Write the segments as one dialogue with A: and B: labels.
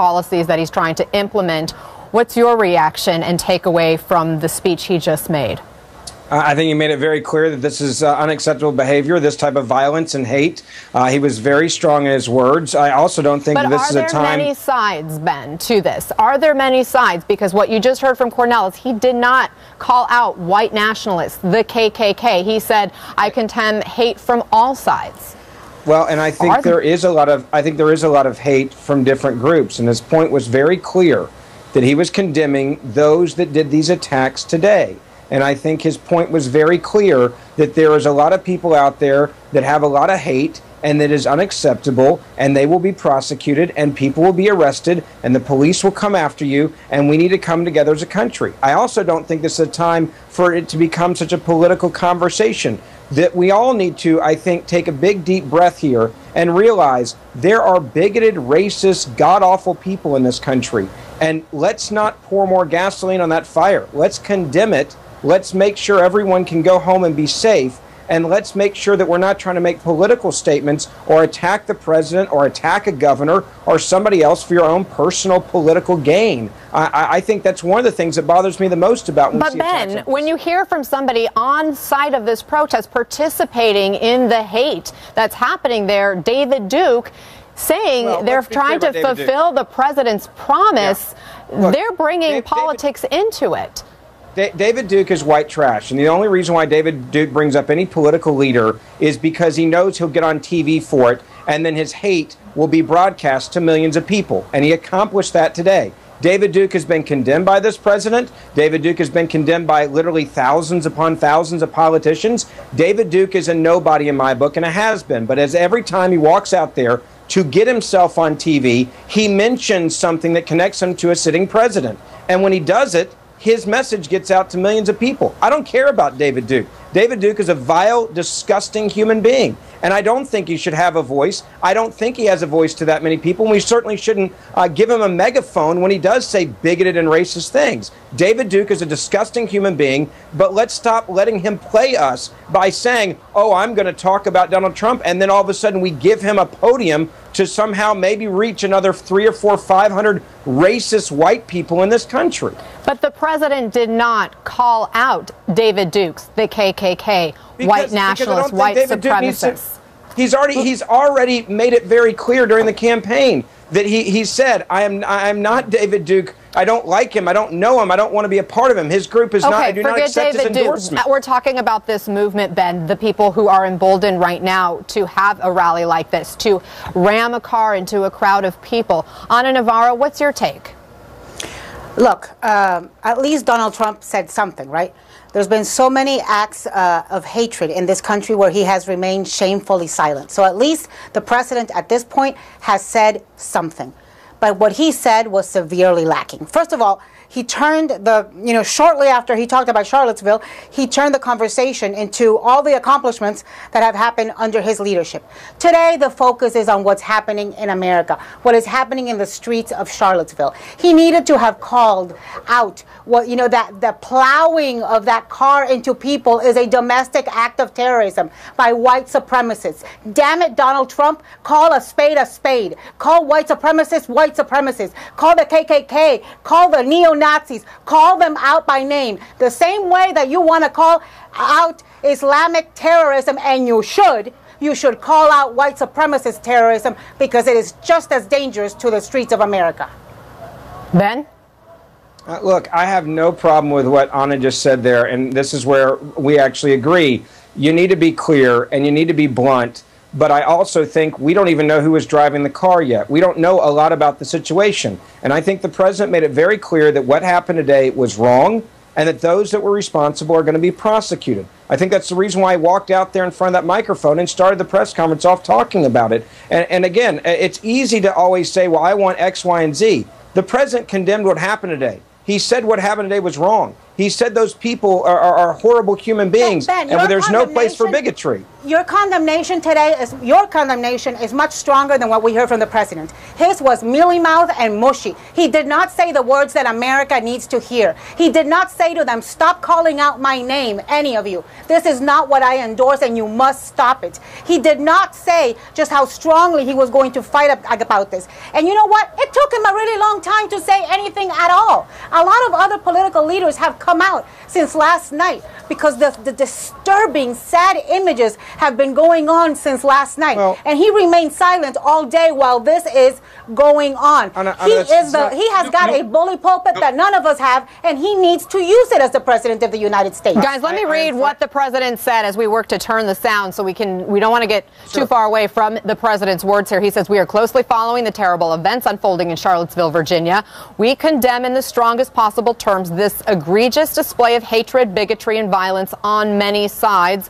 A: policies that he's trying to implement. What's your reaction and takeaway from the speech he just made?
B: I think he made it very clear that this is unacceptable behavior, this type of violence and hate. He was very strong in his words. I also don't think that this is a time...
A: But are there many sides, Ben, to this? Are there many sides? Because what you just heard from Cornell is he did not call out white nationalists, the KKK. He said, I condemn hate from all sides.
B: Well, and I think there is a lot of hate from different groups, and his point was very clear that he was condemning those that did these attacks today. And I think his point was very clear that there is a lot of people out there that have a lot of hate and that is unacceptable, and they will be prosecuted and people will be arrested and the police will come after you, and we need to come together as a country. I also don't think this is a time for it to become such a political conversation. That we all need to, I think, take a big, deep breath here and realize there are bigoted, racist, god-awful people in this country. And let's not pour more gasoline on that fire. Let's condemn it. Let's make sure everyone can go home and be safe. And let's make sure that we're not trying to make political statements or attack the president or attack a governor or somebody else for your own personal political gain. I think that's one of the things that bothers me the most about when we see attacks like this.
A: But Ben, when you hear from somebody on site of this protest participating in the hate that's happening there, David Duke, saying they're trying to fulfill the president's promise, they're bringing politics into it.
B: David Duke is white trash, and the only reason why David Duke brings up any political leader is because he knows he'll get on TV for it, and then his hate will be broadcast to millions of people, and he accomplished that today. David Duke has been condemned by this president. David Duke has been condemned by literally thousands upon thousands of politicians. David Duke is a nobody in my book, and a has been, but as every time he walks out there to get himself on TV, he mentions something that connects him to a sitting president, and when he does it, his message gets out to millions of people. I don't care about David Duke. David Duke is a vile, disgusting human being, and I don't think he should have a voice. I don't think he has a voice to that many people, and we certainly shouldn't give him a megaphone when he does say bigoted and racist things. David Duke is a disgusting human being, but let's stop letting him play us by saying, oh, I'm going to talk about Donald Trump, and then all of a sudden we give him a podium to somehow maybe reach another 300 or 400 or 500 racist white people in this country.
A: But the president did not call out David Dukes, the KKK, white nationalists, white supremacists.
B: He's already made it very clear during the campaign that he said, I am not David Duke. I don't like him. I don't know him. I don't want to be a part of him. His group is not. I do not accept his endorsement.
A: We're talking about this movement, Ben, the people who are emboldened right now to have a rally like this, to ram a car into a crowd of people. Ana Navarro, what's your take?
C: Look, at least Donald Trump said something, right? There's been so many acts of hatred in this country where he has remained shamefully silent. So at least the president at this point has said something. But what he said was severely lacking. First of all, he turned shortly after he talked about Charlottesville, he turned the conversation into all the accomplishments that have happened under his leadership. Today, the focus is on what's happening in America, what is happening in the streets of Charlottesville. He needed to have called out that the plowing of that car into people is a domestic act of terrorism by white supremacists. Damn it, Donald Trump, call a spade a spade. Call white supremacists white supremacists. Call the KKK, call the neo-Nazis, call them out by name. The same way that you want to call out Islamic terrorism, and you should call out white supremacist terrorism, because it is just as dangerous to the streets of America.
A: Ben?
B: Look, I have no problem with what Ana just said there, and this is where we actually agree. You need to be clear and you need to be blunt, but I also think we don't even know who was driving the car yet. We don't know a lot about the situation, and I think the president made it very clear that what happened today was wrong and that those that were responsible are going to be prosecuted. I think that's the reason why I walked out there in front of that microphone and started the press conference off talking about it. And again, it's easy to always say, well, I want X, Y, and Z. The president condemned what happened today. He said what happened today was wrong. He said those people are horrible human beings,
C: Ben,
B: and there's no place for bigotry.
C: Your condemnation today is much stronger than what we heard from the president. His was mealy-mouthed and mushy. He did not say the words that America needs to hear. He did not say to them, stop calling out my name, any of you. This is not what I endorse, and you must stop it. He did not say just how strongly he was going to fight about this. And you know what? It took him a really long time to say anything at all. A lot of other political leaders have come out since last night because the disturbing, sad images have been going on since last night. Well, and he remained silent all day while this is going on. He has got a bully pulpit that none of us have, and he needs to use it as the President of the United States.
A: Guys, let me read what the President said as we work to turn the sound so we don't want to get too far away from the President's words here. He says, "We are closely following the terrible events unfolding in Charlottesville, Virginia. We condemn in the strongest possible terms this egregious display of hatred, bigotry, and violence on many sides.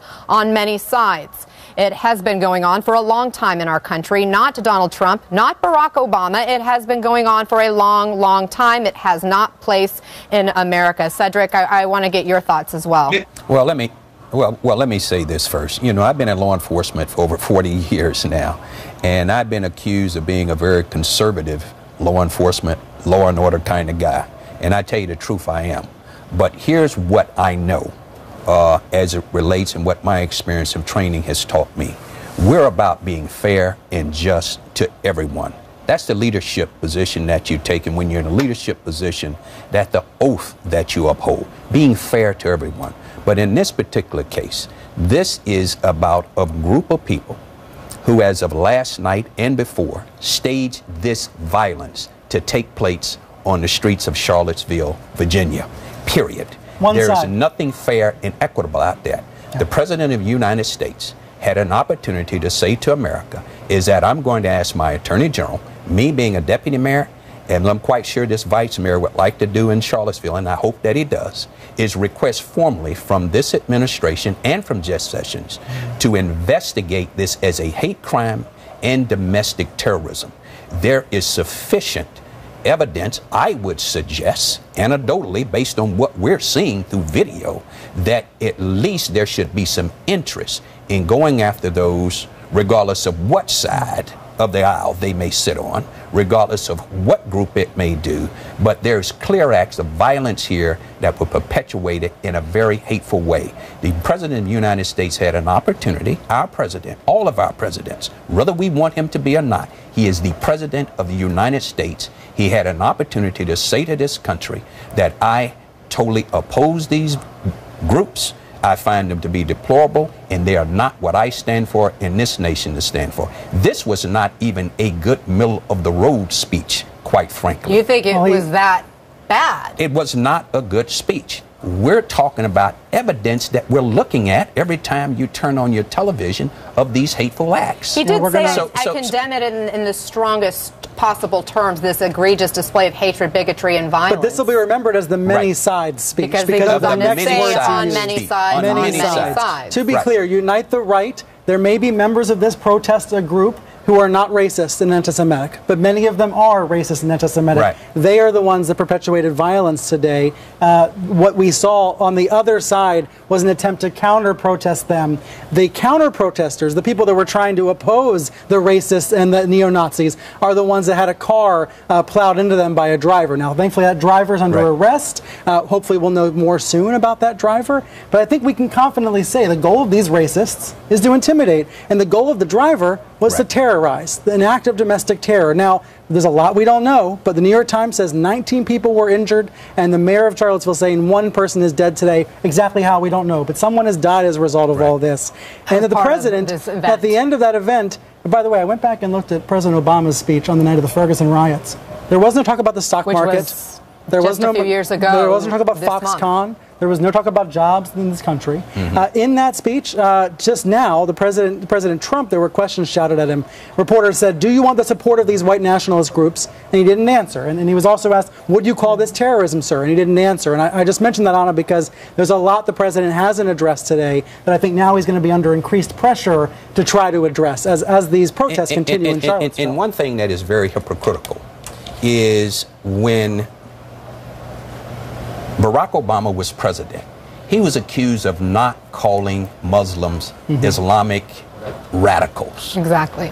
A: It has been going on for a long time in our country, not Donald Trump, not Barack Obama. It has been going on for a long, long time. It has not place in America." Cedric, I want to get your thoughts as well.
D: Well, let me say this first. You know, I've been in law enforcement for over 40 years now, and I've been accused of being a very conservative law enforcement, law and order kind of guy. And I tell you the truth, I am. But here's what I know as it relates and what my experience of training has taught me. We're about being fair and just to everyone. That's the leadership position that you take, and when you're in a leadership position, that's the oath that you uphold, being fair to everyone. But in this particular case, this is about a group of people who, as of last night and before, staged this violence to take place on the streets of Charlottesville, Virginia, period. There is nothing fair and equitable out there. The President of the United States had an opportunity to say to America is that I'm going to ask my Attorney General, me being a deputy mayor, and I'm quite sure this vice mayor would like to do in Charlottesville, and I hope that he does, is request formally from this administration and from Jeff Sessions to investigate this as a hate crime and domestic terrorism. There is sufficient evidence, I would suggest, anecdotally, based on what we're seeing through video, that at least there should be some interest in going after those, regardless of what side of the aisle they may sit on, regardless of what group it may do. But there's clear acts of violence here that were perpetuated in a very hateful way. The President of the United States had an opportunity, our president, all of our presidents, whether we want him to be or not, he is the President of the United States. He had an opportunity to say to this country that I totally oppose these groups. I find them to be deplorable, and they are not what I stand for and this nation to stand for. This was not even a good middle-of-the-road speech, quite frankly.
A: You think it was that bad?
D: It was not a good speech. We're talking about evidence that we're looking at every time you turn on your television of these hateful acts.
A: He did say, I condemn it in the strongest possible terms, this egregious display of hatred, bigotry, and violence.
E: But this will be remembered as the many sides speech.
A: Because of the many sides.
E: To be clear, unite the right. There may be members of this protest group who are not racist and anti-Semitic, but many of them are racist and anti-Semitic.
D: Right.
E: They are the ones that perpetuated violence today. What we saw on the other side was an attempt to counter-protest them. The counter-protesters, the people that were trying to oppose the racists and the neo-Nazis, are the ones that had a car plowed into them by a driver. Now, thankfully, that driver's under arrest. Hopefully, we'll know more soon about that driver. But I think we can confidently say the goal of these racists is to intimidate, and the goal of the driver was to terrorize, an act of domestic terror. Now, there's a lot we don't know, but the New York Times says 19 people were injured, and the mayor of Charlottesville saying one person is dead today. Exactly how, we don't know, but someone has died as a result of all this. And the president, at the end of that event, by the way, I went back and looked at President Obama's speech on the night of the Ferguson riots. There was no talk about the stock market. There was no
A: a few years ago.
E: There wasn't talk about Foxconn. There was no talk about jobs in this country. In that speech, just now, President Trump, there were questions shouted at him. Reporters said, "Do you want the support of these white nationalist groups?" And he didn't answer. And he was also asked, "Would you call this terrorism, sir?" And he didn't answer. And I just mentioned that, Anna, because there's a lot the president hasn't addressed today that I think now he's going to be under increased pressure to try to address as these protests continue in Charlottesville.
D: And one thing that is very hypocritical is when Barack Obama was president, he was accused of not calling Muslims Islamic radicals.
A: Exactly.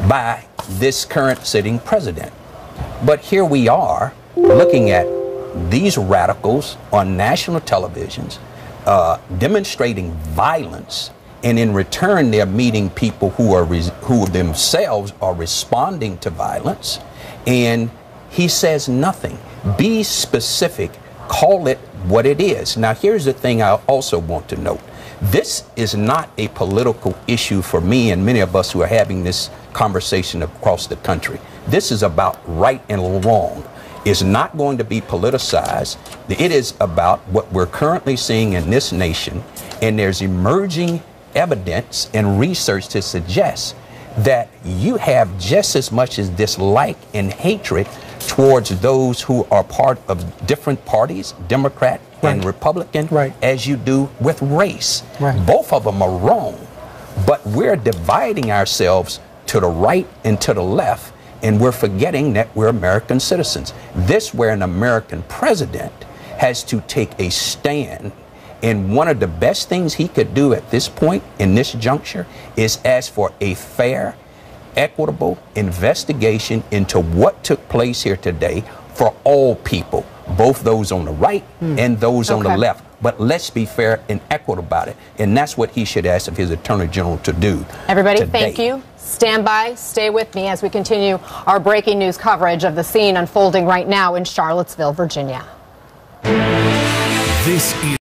D: By this current sitting president. But here we are looking at these radicals on national televisions demonstrating violence, and in return they're meeting people who themselves are responding to violence, and He says nothing. Be specific. Call it what it is. Now, here's the thing I also want to note. This is not a political issue for me and many of us who are having this conversation across the country. This is about right and wrong. It's not going to be politicized. It is about what we're currently seeing in this nation, and there's emerging evidence and research to suggest that you have just as much as dislike and hatred towards those who are part of different parties, Democrat and Republican, as you do with race. Both of them are wrong, but we're dividing ourselves to the right and to the left, and we're forgetting that we're American citizens. This where an American president has to take a stand, and one of the best things he could do at this point, in this juncture, is ask for a fair, equitable investigation into what took place here today for all people, both those on the right and those on the left. But let's be fair and equitable about it. And that's what he should ask of his Attorney General to do.
A: Everybody,
D: today.
A: Thank you. Stand by, stay with me as we continue our breaking news coverage of the scene unfolding right now in Charlottesville, Virginia.
F: This is